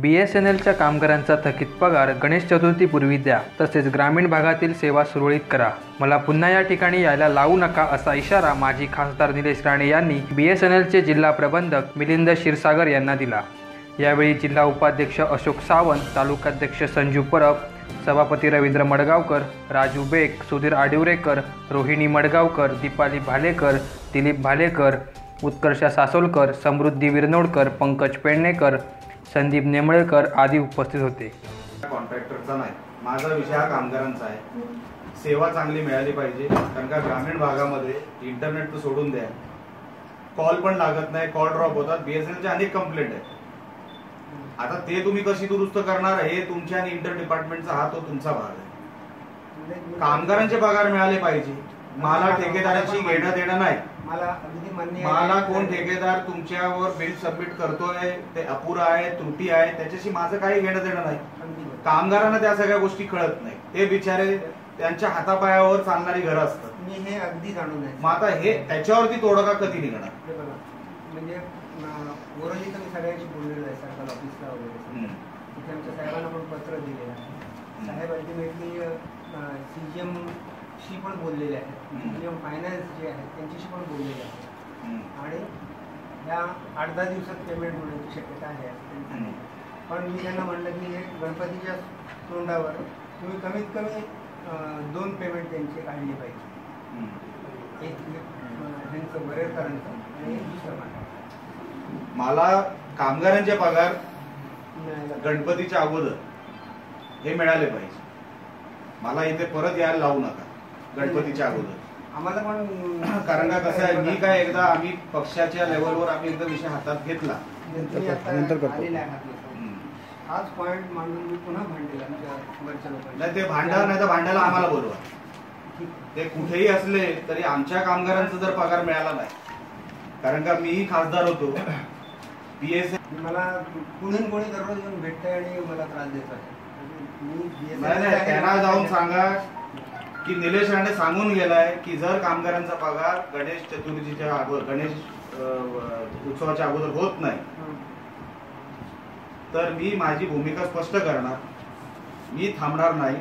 BSNLच्या कामगारांचा थकीत पगार गणेश चतुर्थीपूर्वी द्या, तसेच ग्रामीण भागातील सेवा सुरळीत करा. मला पुन्हा या ठिकाणी यायला लावू नका असा इशारा माजी खासदार निलेश राणे यांनी BSNLचे जिल्हा प्रबंधक मिलिंद क्षीरसागर यांना दिला. यावेळी जिल्हा उपाध्यक्ष अशोक सावंत, तालुकाध्यक्ष संजू परब, सभापती रवींद्र मडगावकर, राजू बेक, सुधीर आडिवरेकर, रोहिणी मडगावकर, दीपाली भालेकर, दिलीप भालेकर, उत्कर्षा सासोलकर, समृद्धी विरनोडकर, पंकज पेडणेकर, संदीप नेमळेकर आदी उपस्थित होते. कॉन्ट्रॅक्टरचा नाही, माझा विषय हा कामगारांचा आहे. सेवा चांगली मिळाली पाहिजे, कारण का ग्रामीण भागामध्ये इंटरनेट तर सोडून द्या, कॉल पण लागत नाही, कॉल ड्रॉप होतात. BSNLचे अनेक कंप्लेंट आहेत. आता ते तुम्ही कशी दुरुस्त करणार हे तुमच्या आणि इंटर डिपार्टमेंटचा हा तो तुमचा भाग आहे. कामगारांचे पगार मिळाले पाहिजे. मला ठेकेदाराची घेणं देणं नाही. मला कोण ठेकेदार तुमच्यावर बिल सबमिट करतोय ते अपुरा आहे, त्रुटी आहे, त्याच्याशी माझं काही घेणं देणं नाही. कामगारांना त्या सगळ्या गोष्टी कळत नाही. ते बिचारे त्यांच्या हातापायावर चालणारी घरं असतात. मी हे अगदी जाणून आहे. मग आता हे त्याच्यावरती तोडगा कधी निघणार? म्हणजे ओरली तर मी सगळ्यांशी बोललेलो आहे, सरकार ऑफिसला वगैरे. तिथे आमच्या साहेबांना पण पत्र दिलेलं आहे. साहेब अल्टिमेटली CGM शी पण बोललेले आहेत, CGM फायनान्स जे आहेत त्यांच्याशी पण बोललेले आहेत. आणि ह्या 8-10 दिवसात पेमेंट होण्याची शक्यता आहे. पण मी त्यांना म्हणलं की हे गणपतीच्या तोंडावर तुम्ही कमीत कमी 2 पेमेंट त्यांचे काढले पाहिजे. एक ह्यांचं बरेकरांचं आणि एक दुसरं. मला कामगारांचे पगार गणपतीच्या अगोदर हे मिळाले पाहिजे. मला इथे परत यायला लावू नका गणपतीच्या अगोदर. आम्हाला पण कारण का कसं आहे, मी काय एकदा आम्ही पक्षाच्या लेवलवर आम्ही एकदा विषय हातात घेतला, नंतर हाच पॉइंट मांडून मी पुन्हा भांडेल आमच्या वरच्या लोकांना. नाही, ते भांडा नाही तर भांडायला आम्हाला बोलवा. ते कुठेही असले तरी आमच्या कामगारांचा जर पगार मिळाला नाही, कारण का मीही खासदार होतो. मला कोणी दररोज येऊन भेटतंय आणि मला त्रास देतात. नाही, त्यांना जाऊन सांगा की निलेश राणे सांगून गेलाय की जर कामगारांचा पगार गणेश चतुर्थीच्या अगोदर, गणेश उत्सवाच्या अगोदर होत नाही तर मी माझी भूमिका स्पष्ट करणार. मी थांबणार नाही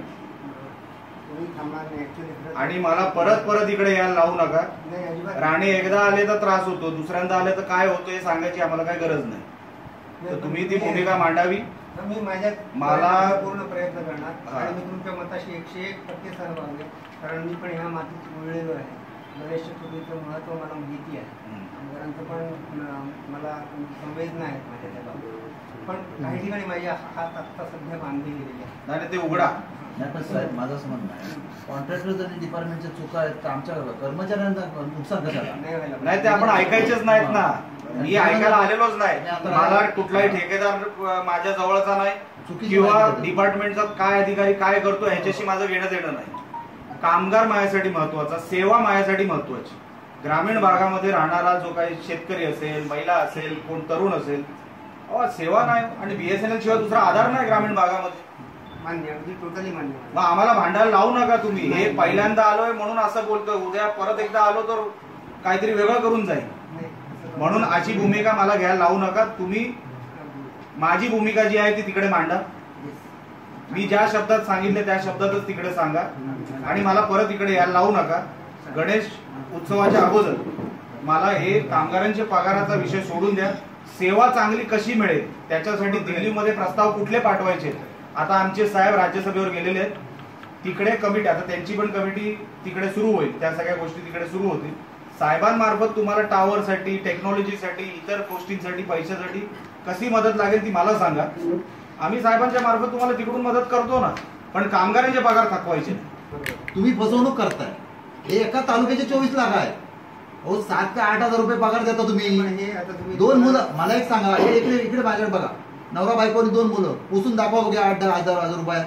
आणि मला परत इकडे यायला लावू नका. राणे एकदा आले तर त्रास होतो, दुसऱ्यांदा आले तर काय होतं हे सांगायची आम्हाला काही गरज नाही. तर तुम्ही ती भूमिका मांडावी. मी माझ्या मला पूर्ण प्रयत्न करणार आणि मी तुमच्या मताशी 101% सहभाग आहे. कारण मी पण ह्या मातीत रुळलेलो आहे. गणेश चतुर्थीचं महत्व मला माहिती आहे. कामगारांचं पण मला संवेदना आहेत माझ्या त्या बाबतीत. पण काही ठिकाणी माझ्या हात आत्ता सध्या बांधले गेलेले आहे. नाही, ते उघडा. नाही, पण साहेब माझं असं म्हणणं आहे, कॉन्ट्रॅक्टर आणि डिपार्टमेंटच्या चुका आहेत तर आमच्या कर्मचाऱ्यांना नुकसान कशाला? नाही, ते आपण ऐकायचेच नाहीत ना. मी ऐकायला आलेलोच नाही. मला कुठलाही ठेकेदार माझ्या जवळचा नाही किंवा डिपार्टमेंटचा काय अधिकारी काय करतो ह्याच्याशी माझं घेणं देणं नाही. कामगार माझ्यासाठी महत्वाचा, सेवा माझ्यासाठी महत्वाची. ग्रामीण भागामध्ये राहणारा जो काही शेतकरी असेल, महिला असेल, कोण तरुण असेल, सेवा नाही आणि BSNL शिवाय दुसरा आधार नाही ग्रामीण भागामध्ये. मान्य, अगदी टोटली मान्य. मग आम्हाला भांडायला लावू नका तुम्ही. हे पहिल्यांदा आलोय म्हणून असं बोलतोय, उद्या परत एकदा आलो तर काहीतरी वेगळं करून जाईल. म्हणून अशी भूमिका मला घ्यायला लावू नका. तुम्ही माझी भूमिका जी आहे ती तिकडे मांडा. मी ज्या शब्दात सांगितले त्या शब्दातच तिकडे सांगा आणि मला परत इकडे यायला लावू नका. गणेश उत्सवाच्या अगोदर मला हे कामगारांच्या पगाराचा विषय सोडून द्या. सेवा चांगली कशी मिळेल त्याच्यासाठी दिल्लीमध्ये प्रस्ताव कुठले पाठवायचे. आता आमचे साहेब राज्यसभेवर गेलेले आहेत. तिकडे कमिटी, आता त्यांची पण कमिटी तिकडे सुरू होईल. त्या सगळ्या गोष्टी तिकडे सुरू होतील. साहेबांमार्फत तुम्हाला टॉवरसाठी, टेक्नॉलॉजीसाठी, इतर गोष्टींसाठी, पैशासाठी कशी मदत लागेल ती मला सांगा. आम्ही साहेबांच्या मार्फत तुम्हाला तिकडून मदत करतो ना. पण कामगारांचे पगार थकवायचे. तुम्ही फसवणूक करताय. हे एका तालुक्याचे 24 लाख आहे. 7 ते 8 हजार रुपये पगार देता तुम्ही. 2 मुलं, मला एक सांगा, इकडे माझ्याकडे बघा, नवरा बायकोनी 2 मुलं, पुसून दाखवा बघा 8-10 हजार रुपये.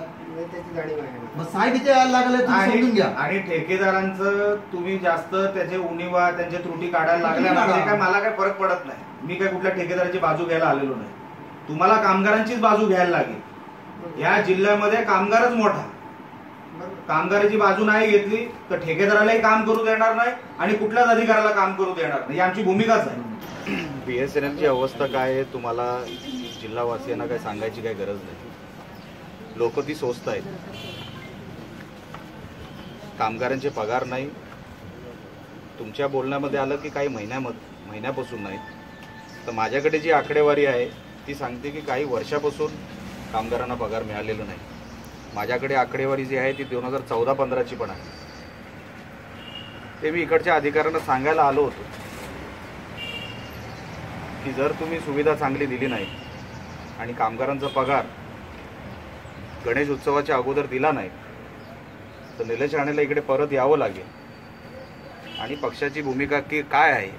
मग साहेब इथे यायला लागले, समजून घ्या. आणि ठेकेदारांचं तुम्ही जास्त त्याचे उणीवा, त्यांच्या त्रुटी काढायला लागल्या काय मला काय फरक पडत नाही. मी काय कुठल्या ठेकेदाराची बाजू घ्यायला आलेलो नाही. तुम्हाला कामगारांचीच बाजू घ्यायला लागेल. या जिल्ह्यामध्ये कामगारच मोठा. कामगाराची बाजू नाही घेतली तर ठेकेदारालाही काम करू देणार नाही आणि कुठल्याच अधिकाऱ्याला काम करू देणार नाही. ही आमची भूमिकाच आहे. BSNLची अवस्था काय आहे तुम्हाला जिल्हावासियांना काही सांगायची काही गरज नाही. लोक ती सोचत आहेत. कामगारांचे पगार नाही. तुमच्या बोलण्यामध्ये आलं की काही महिन्यापासून नाही, तर माझ्याकडे जी आकडेवारी आहे ती सांगते की काही वर्षापासून कामगारांना पगार मिळालेला नाही. माझ्याकडे आकडेवारी जी आहे ती 2014-15ची पण आहे. ते मी इकडच्या अधिकाऱ्यांना सांगायला आलो होतो की जर तुम्ही सुविधा चांगली दिली नाही आणि कामगारांचा पगार गणेश उत्सवाच्या अगोदर दिला नाही तर निलेश राणेला इकडे परत यावं लागेल आणि पक्षाची भूमिका की काय आहे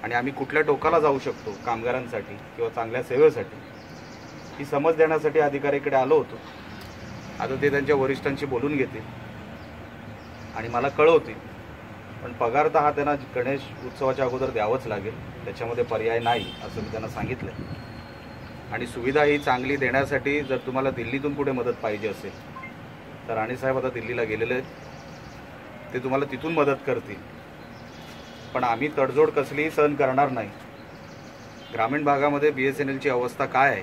आणि आम्ही कुठल्या टोकाला जाऊ शकतो कामगारांसाठी किंवा चांगल्या सेवेसाठी ही समज देण्यासाठी अधिकाऱ्याकडे आलो होतो. आता ते त्यांच्या वरिष्ठांशी बोलून घेतील आणि मला कळवतील. पण पगार तर हा त्यांना गणेश उत्सवाच्या अगोदर द्यावंच लागेल, त्याच्यामध्ये पर्याय नाही असं मी त्यांना सांगितलं. आणि सुविधा ही चांगली देण्यासाठी जर तुम्हाला दिल्लीतून कुठे मदत पाहिजे असेल तर राणेसाहेब आता दिल्लीला गेलेले आहेत, ते तुम्हाला तिथून मदत करतील. पण आम्ही तडजोड कसलीही सहन करणार नाही. ग्रामीण भागामध्ये BSNLची अवस्था काय आहे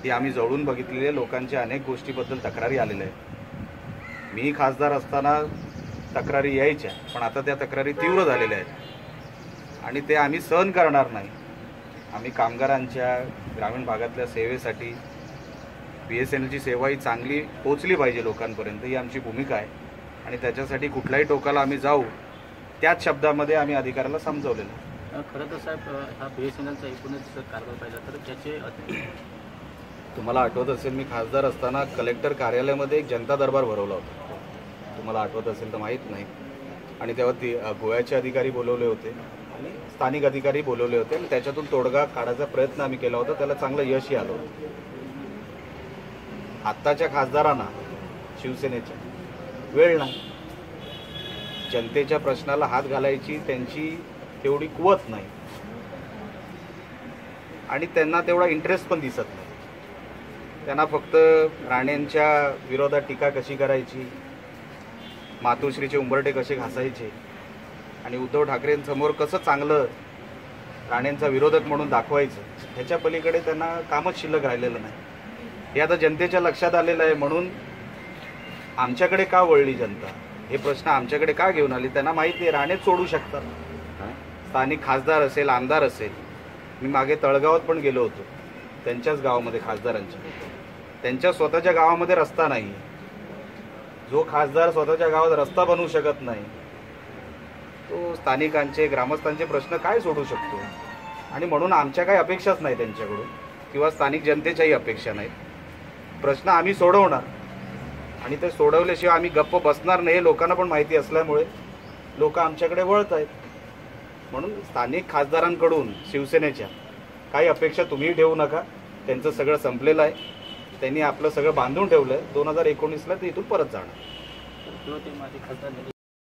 ती आम्ही जवळून बघितलेली. लोकांच्या अनेक गोष्टीबद्दल तक्रारी आलेल्या आहेत. मी खासदार असताना तक्रारी यायच्या, पण आता त्या तक्रारी तीव्र झालेल्या आहेत आणि ते आम्ही सहन करणार नाही. आम्ही कामगारांच्या ग्रामीण भागातल्या सेवेसाठी BSNLची सेवा ही चांगली पोचली पाहिजे लोकांपर्यंत, ही आमची भूमिका आहे. आणि त्याच्यासाठी कुठल्याही टोकाला आम्ही जाऊ त्याच शब्दामध्ये आम्ही अधिकाऱ्याला समजवलेलं. खरं तर साहेब हा BSNLचा एकूणच कारभार पाहिला तर त्याचे तुम्हाला आठवत असेल मी खासदार असताना कलेक्टर कार्यालयामध्ये एक जनता दरबार भरवला होता, तुम्हाला आठवत असेल तर माहीत नाही. आणि तेव्हा ती गोव्याचे अधिकारी बोलवले होते आणि स्थानिक अधिकारी बोलवले होते आणि त्याच्यातून तोडगा काढायचा प्रयत्न आम्ही केला होता. त्याला चांगलं यशही आलं होतं. आत्ताच्या खासदारांना शिवसेनेच्या वेळ नाही, जनतेच्या प्रश्नाला हात घालायची त्यांची तेवढी कुवत नाही आणि त्यांना तेवढा इंटरेस्ट पण दिसत नाही. त्यांना फक्त राणेंच्या विरोधात टीका कशी करायची, मातोश्रीचे उंबरटे कसे घासायचे आणि उद्धव ठाकरेंसमोर कसं चांगलं राणेंचा विरोधक म्हणून दाखवायचं, ह्याच्या पलीकडे त्यांना कामच शिल्लक राहिलेलं नाही. हे आता जनतेच्या लक्षात आलेलं आहे. म्हणून आमच्याकडे का वळली जनता, हे प्रश्न आमच्याकडे का घेऊन आली त्यांना माहिती आहे. राणेच सोडू शकतात. स्थानिक खासदार असेल, आमदार असेल. मी मागे तळगावात पण गेलो होतो, त्यांच्याच गावामध्ये खासदारांच्या. त्यांच्या स्वतःच्या गावामध्ये रस्ता नाही. जो खासदार स्वतःच्या गावात रस्ता बनवू शकत नाही तो स्थानिकांचे ग्रामस्थांचे प्रश्न काय सोडू शकतो. आणि म्हणून आमच्या काही अपेक्षाच नाही त्यांच्याकडून किंवा स्थानिक जनतेच्याही अपेक्षा नाहीत. प्रश्न आम्ही सोडवणार आणि ते सोडवल्याशिवाय आम्ही गप्प बसणार नाही हे लोकांना पण माहिती असल्यामुळे लोक आमच्याकडे वळत आहेत. म्हणून स्थानिक खासदारांकडून शिवसेनेच्या काही अपेक्षा तुम्ही ठेवू नका. त्यांचं सगळं संपलेलं आहे. त्यांनी आपलं सगळं बांधून ठेवलं आहे. 2019ला ते इथून परत जाणार. ते माझे खासदार